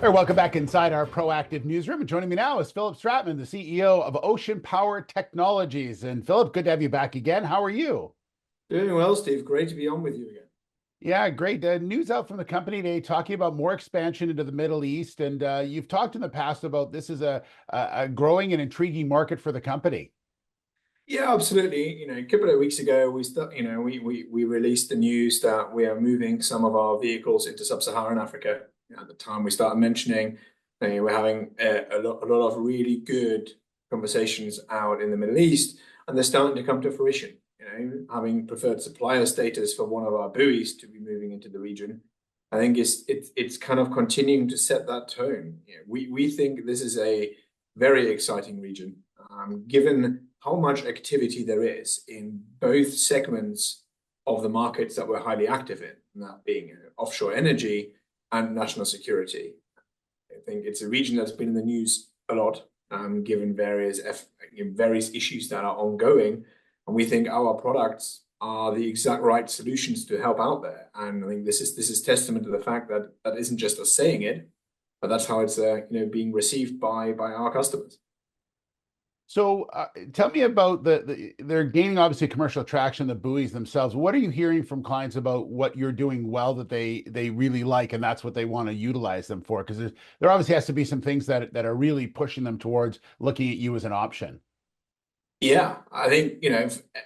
All right, welcome back inside our proactive newsroom. And joining me now is Philipp Stratmann, the CEO of Ocean Power Technologies. And Philipp, good to have you back again. How are you? Doing well, Steve. Great to be on with you again. Yeah, great. News out from the company today talking about more expansion into the Middle East. And you've talked in the past about this is a growing and intriguing market for the company. Yeah, absolutely. A couple of weeks ago, we released the news that we are moving some of our vehicles into sub-Saharan Africa. At the time, we started mentioning we're having a lot of really good conversations out in the Middle East, and they're starting to come to fruition. Having preferred supplier status for one of our buoys to be moving into the region, I think it's kind of continuing to set that tone. We think this is a very exciting region, given how much activity there is in both segments of the markets that we're highly active in, that being offshore energy and national security. I think it's a region that's been in the news a lot, given various issues that are ongoing. And we think our products are the exact right solutions to help out there. And I think this is testament to the fact that that isn't just us saying it, but that's how it's being received by our customers. So tell me about they're gaining obviously commercial traction, the buoys themselves. What are you hearing from clients about what you're doing well that they really like and that's what they want to utilize them for? Because there obviously has to be some things that are really pushing them towards looking at you as an option. Yeah, I think,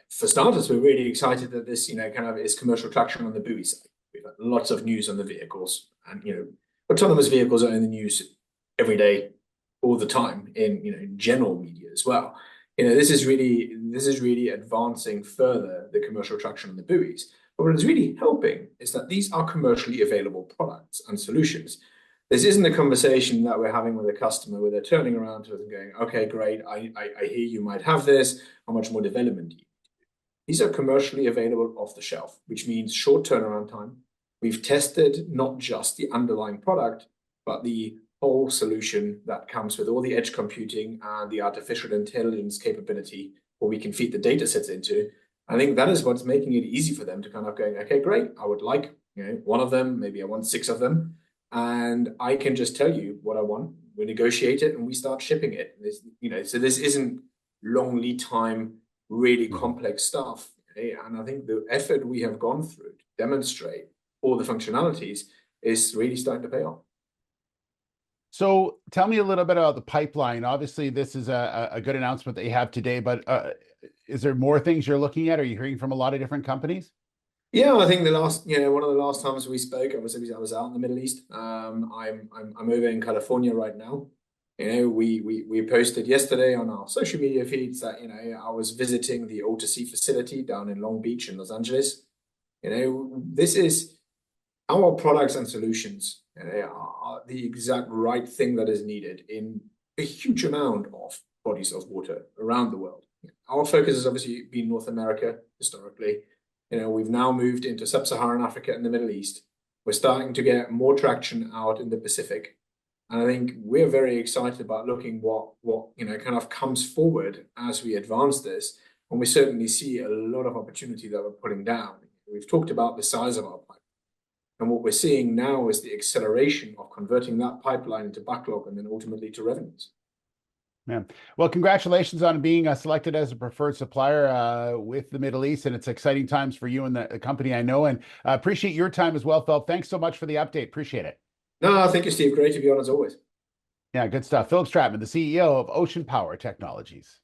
for starters, we're really excited that this, kind of is commercial traction on the buoy side. We've had lots of news on the vehicles and, autonomous vehicles are in the news every day, all the time in general media as well. This is really advancing further the commercial traction on the buoys. But what is really helping is that these are commercially available products and solutions. This isn't a conversation that we're having with a customer where they're turning around to us and going, okay, great, I hear you might have this. How much more development do you need? These are commercially available off the shelf, which means short turnaround time. We've tested not just the underlying product, but the whole solution that comes with all the edge computing and the artificial intelligence capability where we can feed the data sets into. I think that is what's making it easy for them to kind of go, okay, great, I would like one of them, maybe I want 6 of them. And I can just tell you what I want. We negotiate it and we start shipping it. So this isn't long lead time, really complex stuff. And I think the effort we have gone through to demonstrate all the functionalities is really starting to pay off. So tell me a little bit about the pipeline. Obviously, this is a good announcement that you have today, but is there more things you're looking at? Are you hearing from a lot of different companies? Yeah, I think one of the last times we spoke, I was out in the Middle East. I'm over in California right now. We posted yesterday on our social media feeds that I was visiting the O2C facility down in Long Beach in Los Angeles. This is our products and solutions are the exact right thing that is needed in a huge amount of bodies of water around the world. Our focus has obviously been North America historically. We've now moved into sub-Saharan Africa and the Middle East. We're starting to get more traction out in the Pacific. And I think we're very excited about looking what kind of comes forward as we advance this. And we certainly see a lot of opportunity that we're putting down. We've talked about the size of our pipeline. And what we're seeing now is the acceleration of converting that pipeline into backlog and then ultimately to revenues. Yeah. Well, congratulations on being selected as a preferred supplier with the Middle East. And it's exciting times for you and the company, I know. And appreciate your time as well, Phil. Thanks so much for the update. Appreciate it. No, thank you, Steve. Great to be on as always. Yeah, good stuff. Philipp Stratmann, the CEO of Ocean Power Technologies.